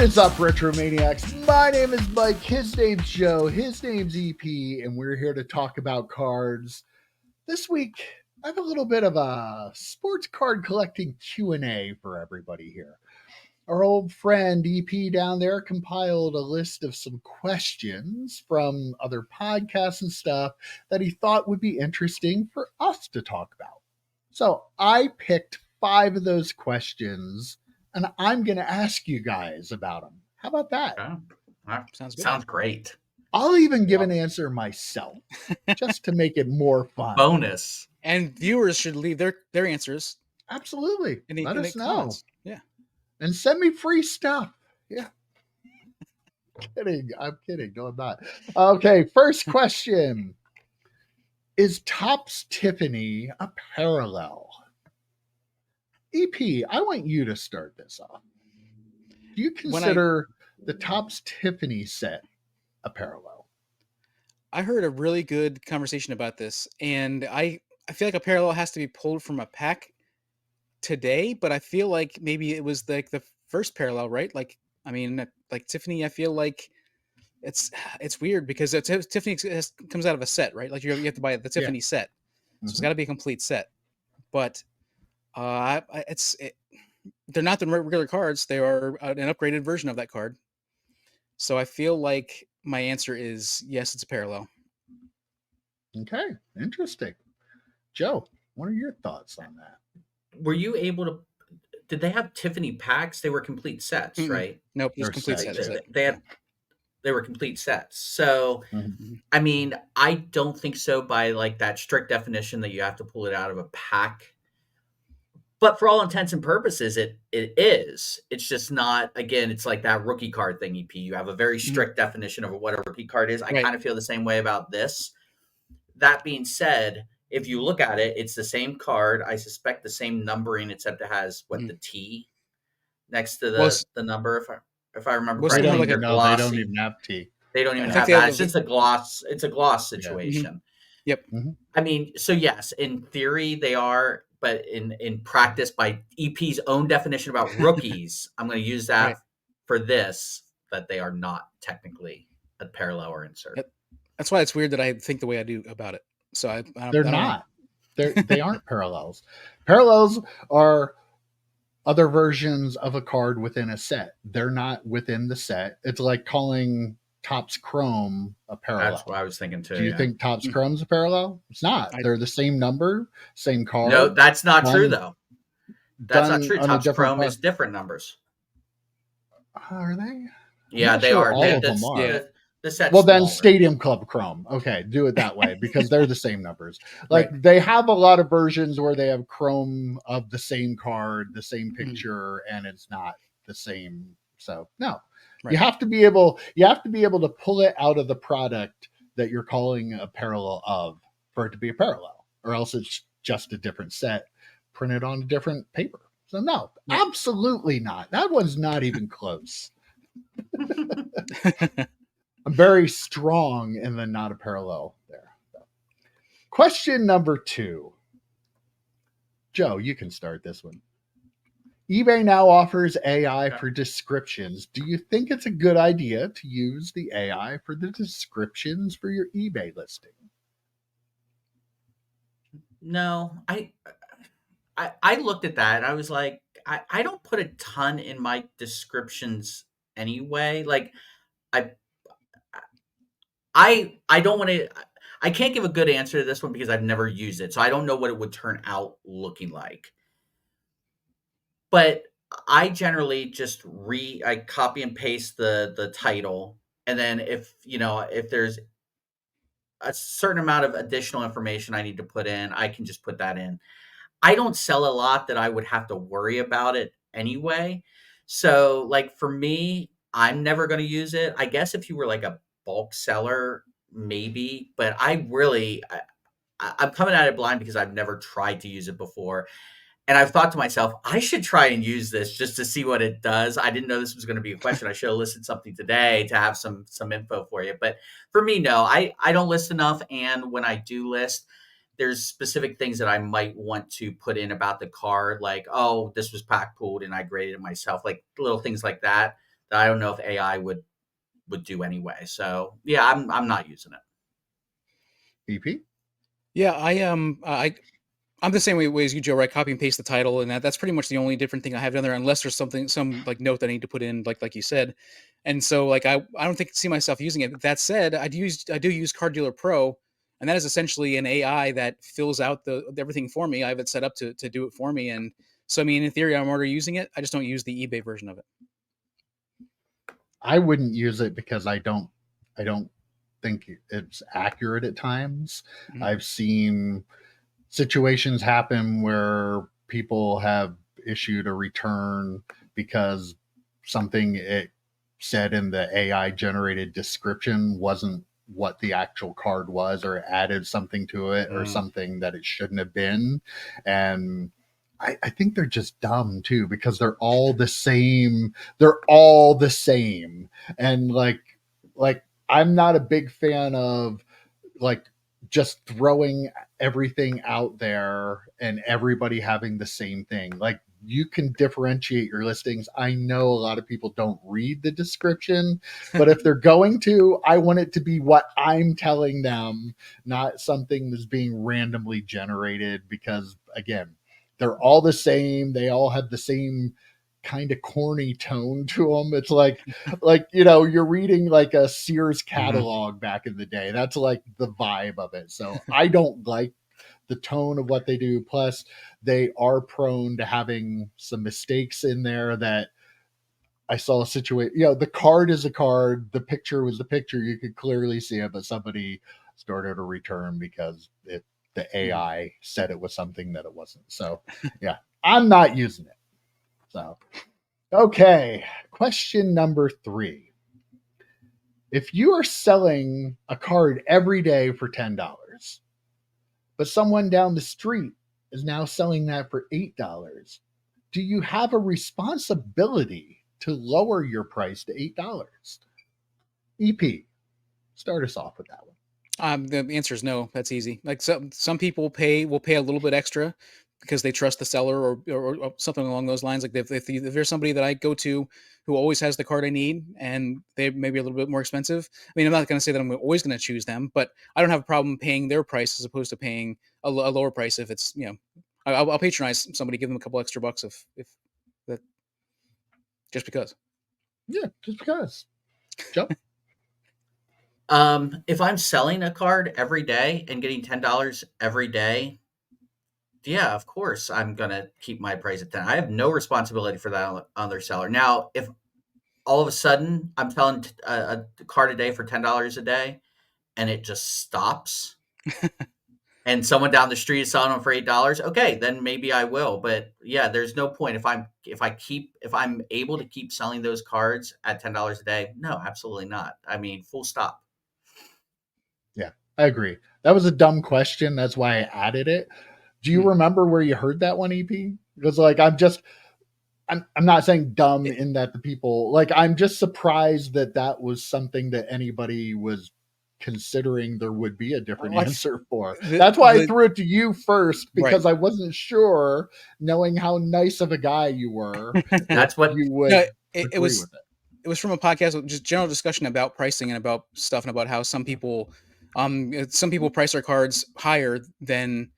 is up, Retromaniacs? My name is Mike, his name's Joe, his name's EP, and we're here to talk about cards. This week, I have a little bit of a sports card collecting Q&A for everybody here. Our old friend EP down there compiled a list of some questions from other podcasts and stuff that he thought would be interesting for us to talk about. So I picked 5 of those questions, and I'm going to ask you guys about them. How about that? Sounds great. I'll even give an answer myself, just to make it more fun. Bonus. And viewers should leave their answers. Absolutely. Let us know. Comments. Yeah. And send me free stuff. Yeah. I'm kidding. No, I'm not. Okay, first question. Is Topps Tiffany a parallel? EP, I want you to start this off. Do you consider the Topps Tiffany set a parallel? I heard a really good conversation about this, and I feel like a parallel has to be pulled from a pack today, but I feel like maybe it was like the first parallel, right? Like Tiffany, I feel like it's weird because Tiffany comes out of a set, right? Like you have to buy the Tiffany set, so it's got to be a complete set. But they're not the regular cards; they are an upgraded version of that card. So I feel like my answer is yes, it's a parallel. Okay, interesting. Joe, what are your thoughts on that? Were you able to? Did they have Tiffany packs? They were complete sets, right? Nope, just complete sets. They were complete sets. So, I mean, I don't think so by like that strict definition that you have to pull it out of a pack. But for all intents and purposes, it is. It's just not. Again, it's like that rookie card thing. EP, you have a very strict definition of what a rookie card is. I kind of feel the same way about this. That being said, if you look at it, it's the same card. I suspect the same numbering, except it has the T next to the number. If I remember correctly, they don't even have T. They don't even have that. It's just a gloss. It's a gloss situation. Yeah. Yep. I mean, so yes, in theory they are, but in practice, by EP's own definition about rookies, I'm going to use that for this, that they are not technically a parallel or insert. That's why it's weird that I think the way I do about it. So they're not. They aren't parallels. Parallels are other versions of a card within a set. They're not within the set. It's like calling Topps Chrome a parallel. That's what I was thinking too. Do you think Topps Chrome's a parallel? It's not. They're the same number, same card. No, that's not true though. That's not true. Topps Chrome is different numbers. Are they? Yeah, they are. All of them are. Well, then Stadium Club Chrome. Okay, do it that way because they're the same numbers. Like they have a lot of versions where they have Chrome of the same card, the same picture, and it's not the same. So no, you have to be able to pull it out of the product that you're calling a parallel of for it to be a parallel, or else it's just a different set printed on a different paper. So no, absolutely not. That one's not even close. I'm very strong in the not a parallel there. Question number 2. Joe, you can start this one. eBay now offers AI for descriptions. Do you think it's a good idea to use the AI for the descriptions for your eBay listing? No, I looked at that. I was like, I don't put a ton in my descriptions anyway. Like I don't want to. I can't give a good answer to this one because I've never used it, so I don't know what it would turn out looking like. But I generally just I copy and paste the title, and then if there's a certain amount of additional information I need to put in, I can just put that in. I don't sell a lot that I would have to worry about it anyway. So like for me, I'm never going to use it. I guess if you were like a bulk seller, maybe, but I'm coming at it blind because I've never tried to use it before. And I've thought to myself, I should try and use this just to see what it does. I didn't know this was going to be a question. I should have listed something today to have some info for you. But for me, no, I don't list enough. And when I do list, there's specific things that I might want to put in about the card, like, oh, this was pack pooled and I graded it myself, like little things like that that I don't know if AI would do anyway. So yeah, I'm not using it. EP? Yeah, I'm the same way as you, Joe. Right, copy and paste the title, and that's pretty much the only different thing I have done there, unless there's some like note that I need to put in, like you said. And so like I don't see myself using it. That said, I do use Car Dealer Pro, and that is essentially an AI that fills out everything for me. I have it set up to do it for me, and so I mean, in theory, I'm already using it. I just don't use the eBay version of it. I wouldn't use it because I don't think it's accurate at times. Mhm. I've seen situations happen where people have issued a return because something it said in the AI generated description wasn't what the actual card was, or added something to it, or something that it shouldn't have been. And I think they're just dumb too, because they're all the same. They're all the same. And like I'm not a big fan of like just throwing everything out there and everybody having the same thing. Like you can differentiate your listings. I know a lot of people don't read the description, but if they're going to, I want it to be what I'm telling them, not something that's being randomly generated, because again, they're all the same. They all have the same kind of corny tone to them. It's like you're reading like a Sears catalog back in the day. That's like the vibe of it. So I don't like the tone of what they do. Plus they are prone to having some mistakes in there. That I saw a situation, the card is a card, the picture was the picture, you could clearly see it, but somebody started a return because the AI said it was something that it wasn't. So yeah, I'm not using it. So okay, question number 3. If you are selling a card every day for $10, but someone down the street is now selling that for $8, do you have a responsibility to lower your price to $8? EP, start us off with that one. The answer is no. That's easy. Like some people will pay a little bit extra because they trust the seller, or something along those lines. Like if there's somebody that I go to who always has the card I need, and they may be a little bit more expensive. I mean, I'm not going to say that I'm always going to choose them, but I don't have a problem paying their price as opposed to paying a lower price if it's I'll patronize somebody, give them a couple extra bucks if that, just because. Yeah, just because. Joe? If I'm selling a card every day and getting $10 every day, yeah, of course I'm gonna keep my price at 10. I have no responsibility for that on other seller. Now, if all of a sudden I'm selling a card a day for $10 a day and it just stops, and someone down the street is selling them for $8, okay, then maybe I will. But yeah, there's no point if I'm able to keep selling those cards at $10 a day. No, absolutely not. I mean, full stop. Yeah, I agree. That was a dumb question. That's why I added it. Do you remember where you heard that one, EP? Because like I'm not saying dumb in that the people, like, I'm just surprised that was something that anybody was considering there would be a different answer for. That's why I threw it to you first, because I wasn't sure, knowing how nice of a guy you were, That's what you would agree with it. It was from a podcast, just general discussion about pricing and about stuff, and about how some people price their cards higher than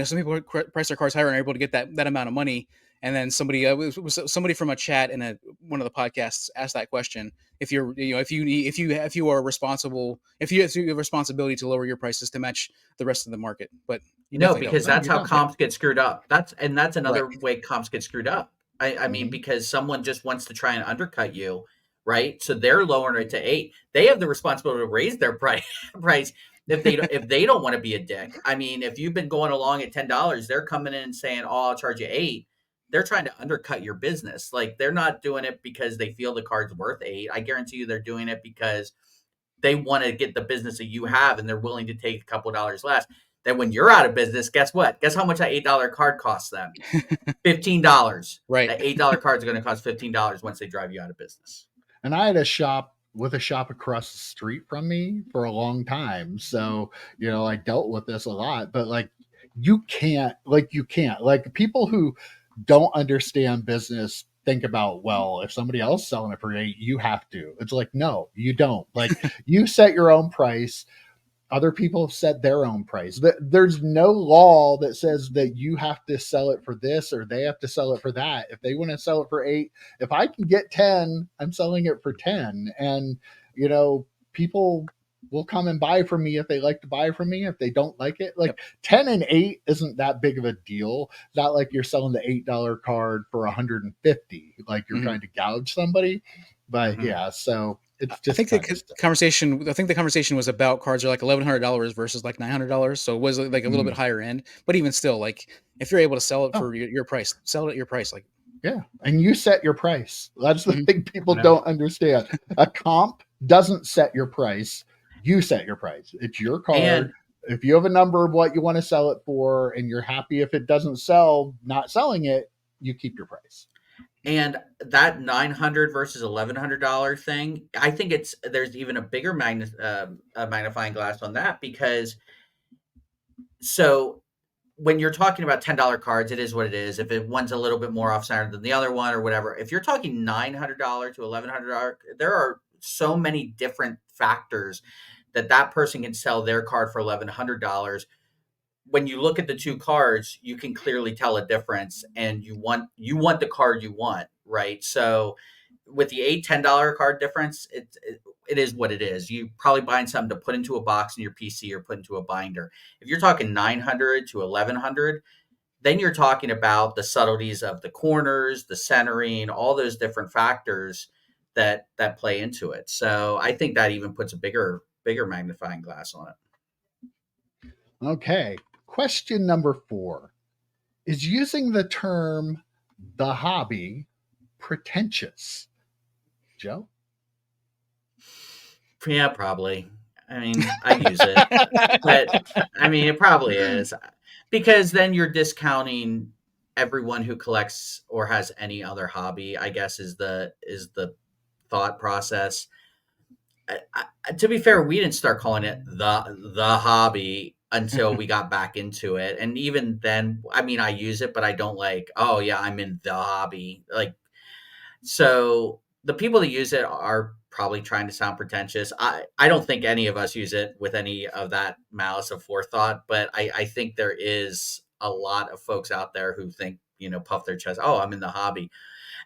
some people price their cards higher and are able to get that amount of money. And then somebody was somebody from a chat in one of the podcasts asked that question: if you are responsible, if you have responsibility to lower your prices to match the rest of the market. But no, because that's how comps get screwed up. That's another way comps get screwed up. I mean, because someone just wants to try and undercut you, right? So they're lowering it to 8. They have the responsibility to raise their price if they don't want to be a dick. I mean, if you've been going along at $10, they're coming in and saying, "Oh, I'll charge you 8." They're trying to undercut your business. Like, they're not doing it because they feel the card's worth 8. I guarantee you, they're doing it because they want to get the business that you have, and they're willing to take a couple of dollars less. Then when you're out of business, guess what? Guess how much that $8 card costs them? $15. Right. That $8 cards are going to cost $15 once they drive you out of business. And I had a shop across the street from me for a long time. So, I dealt with this a lot, but you can't, like people who don't understand business think about, well, if somebody else selling it for 8, you have to. It's like, no, you don't. Like, you set your own price. Other people have set their own price. There's no law that says that you have to sell it for this or they have to sell it for that. If they want to sell it for 8, if I can get 10, I'm selling it for 10. And, people will come and buy from me if they like to buy from me. If they don't like it, like, 10 and 8 isn't that big of a deal. It's not like you're selling the $8 card for 150, like you're trying to gouge somebody. But yeah, so it's just. I think the conversation was about cards are like $1,100 versus like $900, so it was like a little bit higher end. But even still, like, if you're able to sell it for your price, sell it at your price. Like, yeah, and you set your price. That's the thing people don't understand. A comp doesn't set your price. You set your price. It's your card. And if you have a number of what you want to sell it for, and you're happy if it doesn't sell, not selling it, you keep your price. And that $900 versus $1,100 thing, I think there's even a bigger magnifying glass on that, because so when you're talking about $10 cards, it is what it is. If one's a little bit more off center than the other one or whatever, if you're talking $900 to $1,100, there are so many different factors that person can sell their card for $1,100. When you look at the two cards, you can clearly tell a difference, and you want the card you want, right? So with the $10 card difference, it is what it is. You probably buying something to put into a box in your PC or put into a binder. If you're talking $900 to $1,100, then you're talking about the subtleties of the corners, the centering, all those different factors that play into it. So I think that even puts a bigger magnifying glass on it. Okay. Question number 4. Is using the term the hobby pretentious? Joe? Yeah, probably. I mean, I use it, but I mean, it probably is, because then you're discounting everyone who collects or has any other hobby, I guess is the thought process. To be fair, we didn't start calling it the hobby until we got back into it, and even then, I mean, I use it, but I don't like, oh yeah, I'm in the hobby. Like, so the people that use it are probably trying to sound pretentious. I don't think any of us use it with any of that malice of forethought, but I think there is a lot of folks out there who think, puff their chest, oh, I'm in the hobby.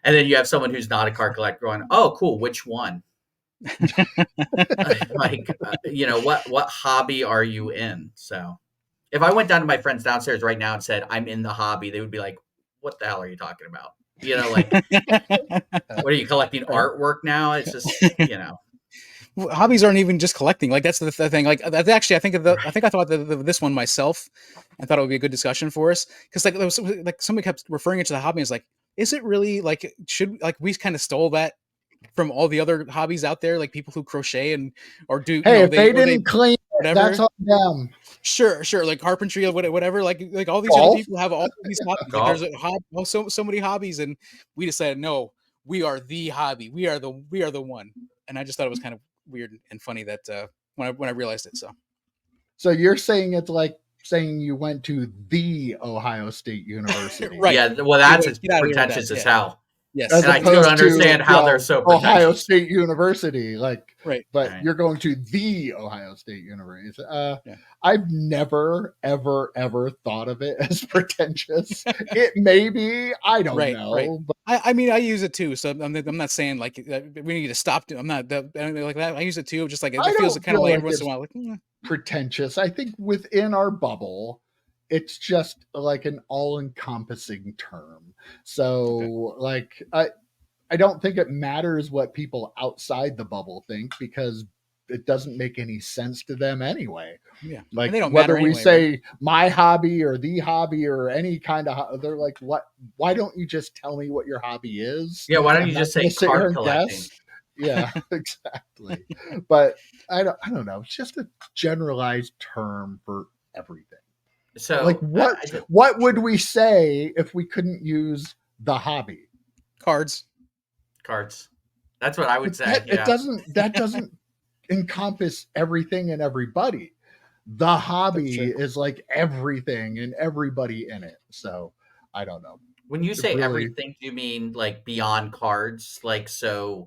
And then you have someone who's not a card collector going, oh, cool, which one? Like, what hobby are you in? So if I went down to my friends downstairs right now and said, I'm in the hobby, they would be like, what the hell are you talking about? Like, what are you collecting, artwork now? It's just, hobbies aren't even just collecting. Like, that's the thing. Like, actually, I think I thought this one myself. I thought it would be a good discussion for us, because like, there was, like, somebody kept referring it to the hobby. It's like, is it really, like, we kind of stole that from all the other hobbies out there, like people who crochet or do. Hey, if they didn't claim it, that's on them. Sure, like carpentry or whatever. Like all these other people have all these hobbies. Like, there's so many hobbies, and we decided, no, we are the hobby. We are the one. And I just thought it was kind of weird and funny that when I realized it. So you're saying it's like saying you went to the Ohio State University, right? Yeah, well, that's as pretentious as hell. Yes, as and I don't understand how they're so pretentious. Ohio State University, like, right? But right. You're going to the Ohio State University. I've never, ever thought of it as pretentious. It may be, I don't know. Right. But I mean, I use it too. So I'm not saying like we need to stop. I'm not like that. I use it too. Just like it feels kind of like every once in a while, like pretentious. I think within our bubble, it's just like an all-encompassing term. So like I don't think it matters what people outside the bubble think, because it doesn't make any sense to them anyway. Yeah. Like, they don't whether we anyway, say right? my hobby or the hobby or any kind of, they're like, why don't you just tell me what your hobby is? Yeah. Why don't you just say card collecting? Yeah, exactly. But I don't know. It's just a generalized term for everything. So like, what would we say if we couldn't use the hobby? Cards. That's what I would say. That doesn't encompass everything and everybody. The hobby is like everything and everybody in it. So I don't know. When you It say really, everything, do you mean like beyond cards? Like so,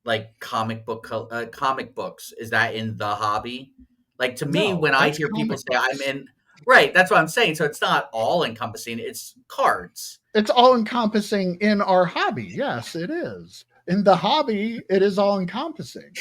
like comic books? Is that in the hobby? Like to me, no, when I that's hear people comic say I'm books. in, right? That's what I'm saying. So it's not all encompassing. It's cards. It's all encompassing in our hobby. Yes, it is. In the hobby, it is all encompassing.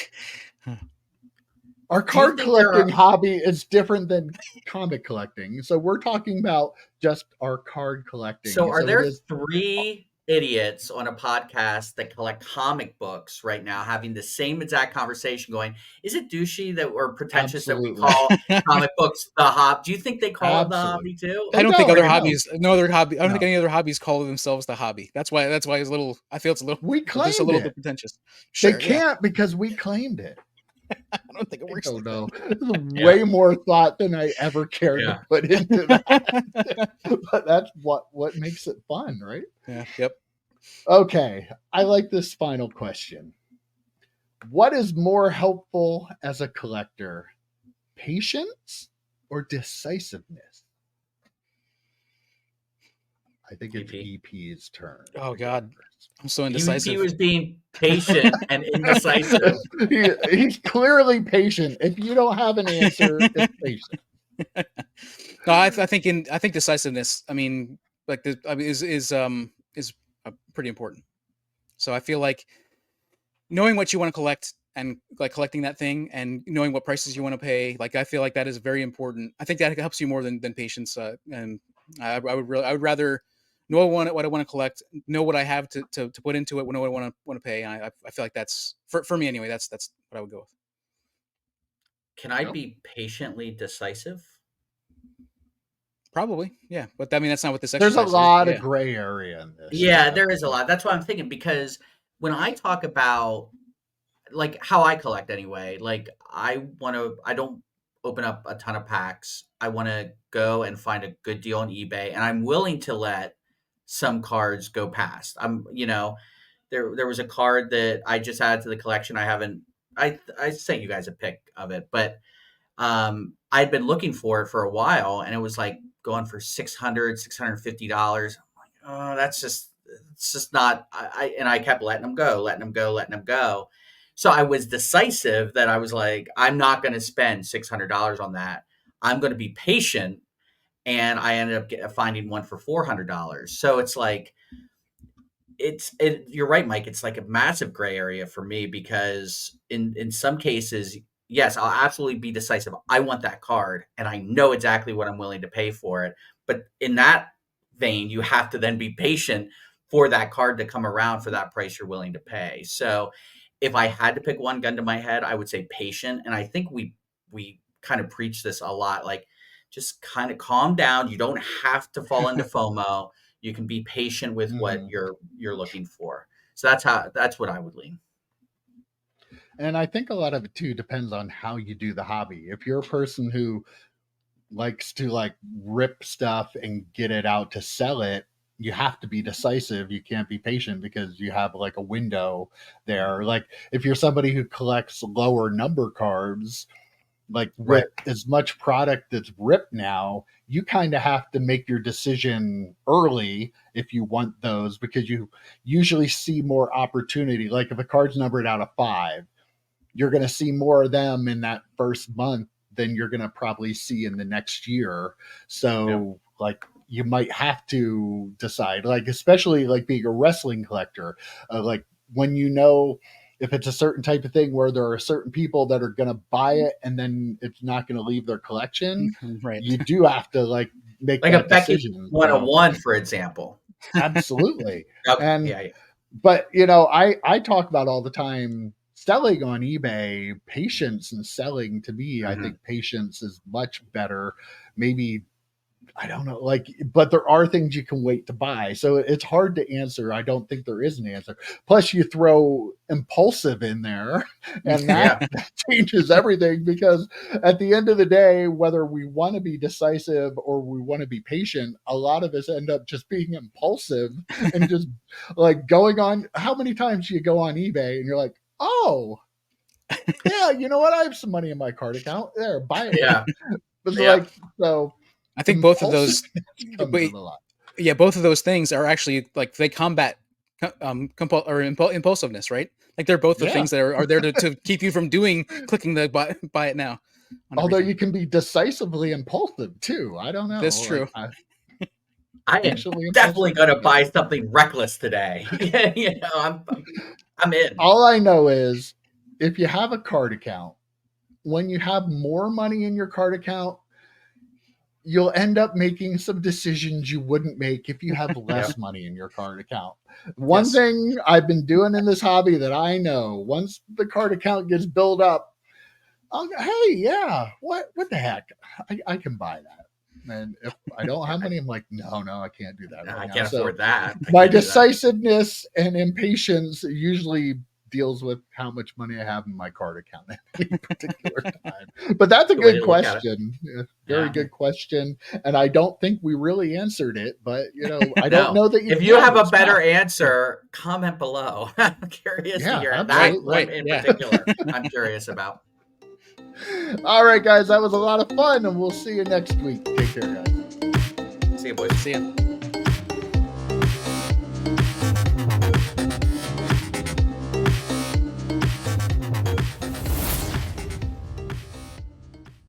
Our Do you card think there collecting are? hobby is different than comic collecting. So we're talking about just our card So collecting. are So it there is three idiots on a podcast that collect comic books right now having the same exact conversation going, is it douchey that we're pretentious that we absolutely, call comic books the hobby? Do you think they call it the absolutely. hobby too? I They don't think don't. other No, hobbies, no other hobby. I don't think no. any other hobbies call themselves the hobby. That's why it's a little. I feel it's a little, We just a claimed little bit it. pretentious. They Sure, yeah. can't because we claimed it. I don't think it I works don't like know. This is Yeah, way more thought than I ever cared to yeah. put into that. that. But that's what makes it fun, right? Yeah. Yep. Okay, I like this final question. What is more helpful as a collector, patience or decisiveness? I think it's EP. EP's turn Oh to go God, first. I'm so EP indecisive. was being patient and indecisive. He's clearly patient. If you don't have an answer, it's patient. No, I think decisiveness. I mean, like I mean, is pretty important. So I feel like knowing what you want to collect and like collecting that thing and knowing what prices you want to pay, like I feel like that is very important. I think that helps you more than patience. And I would rather know what I want to collect, know what I have to put into it, know what I want to pay. And I feel like that's for me anyway. That's what I would go with. Can I Well, be patiently decisive? Probably, yeah. But I mean, that's not what this there's a exercise is. lot But of yeah. gray area in this. Yeah, Yeah. there is a lot. That's what I'm thinking because when I talk about like how I collect anyway, like I don't open up a ton of packs. I want to go and find a good deal on eBay and I'm willing to let some cards go past. There was a card that I just added to the collection. I sent you guys a pic of it, but I'd been looking for it for a while and it was like going for $650. I'm like, oh, it's just not, and I kept letting them go, letting them go, letting them go. So I was decisive that I was like, I'm not going to spend $600 on that. I'm going to be patient. And I ended up finding one for $400. So it's like, you're right, Mike. It's like a massive gray area for me because in some cases, yes, I'll absolutely be decisive. I want that card and I know exactly what I'm willing to pay for it. But in that vein, you have to then be patient for that card to come around for that price you're willing to pay. So if I had to pick one gun to my head, I would say patient. And I think we kind of preach this a lot, like just kind of calm down. You don't have to fall into FOMO. You can be patient with what Mhm. you're looking for. So that's what I would lean. And I think a lot of it too depends on how you do the hobby. If you're a person who likes to like rip stuff and get it out to sell it, you have to be decisive. You can't be patient because you have like a window there. Like if you're somebody who collects lower number cards, like Right. with as much product that's ripped now, you kind of have to make your decision early if you want those because you usually see more opportunity. Like if a card's numbered out of 5, you're going to see more of them in that first month than you're going to probably see in the next year. Yeah. So, like, you might have to decide, like, especially like being a wrestling collector, like when you know if it's a certain type of thing where there are certain people that are going to buy it and then it's not going to leave their collection, Right. you do have to like make Like a that Becky decision. So, 101, for example. absolutely. Okay. And Yeah. Yeah. but you know, I talk about all the time selling on eBay, patience and selling. To me, I Mhm. think patience is much better. Maybe I don't know, like, but there are things you can wait to buy. So it's hard to answer. I don't think there is an answer. Plus, you throw impulsive in there, and that, Yeah. that changes everything because at the end of the day, whether we want to be decisive or we want to be patient, a lot of us end up just being impulsive and just like going on. How many times do you go on eBay and you're like, oh, yeah, you know what? I have some money in my card account. There, buy it. Yeah. It's Yeah. like, so I think both of impulsiveness those. comes But in a lot. Yeah, both of those things are actually like they combat impulsiveness, right? Like they're both the Yeah. things that are there to keep you from clicking the buy it now on Although everything. you can be decisively impulsive too. I don't know. That's Like true. I am actually definitely impulsive. going to buy something reckless today. You know, I'm in. All I know is if you have a card account, when you have more money in your card account, you'll end up making some decisions you wouldn't make if you have Yep. less money in your card account. One Yes. thing I've been doing in this hobby that I know, once the card account gets built up, I'll go, hey, yeah, what the heck? I can buy that. And if I don't have money, I'm like, no, I can't do that No, right I now. can't So afford that. I my can't do that. decisiveness and impatience usually deals with how much money I have in my card account at any particular time. But that's a Good way good to look at it. question. Very Yeah. good question. And I don't think we really answered it, but I don't No. know that you If you can. have a It's better tough. answer, comment below. I'm curious to Yeah, hear that absolutely. one Right. in Yeah. particular. I'm curious about. All right, guys, that was a lot of fun, and we'll see you next week. Take care, guys. See you, boys. See ya.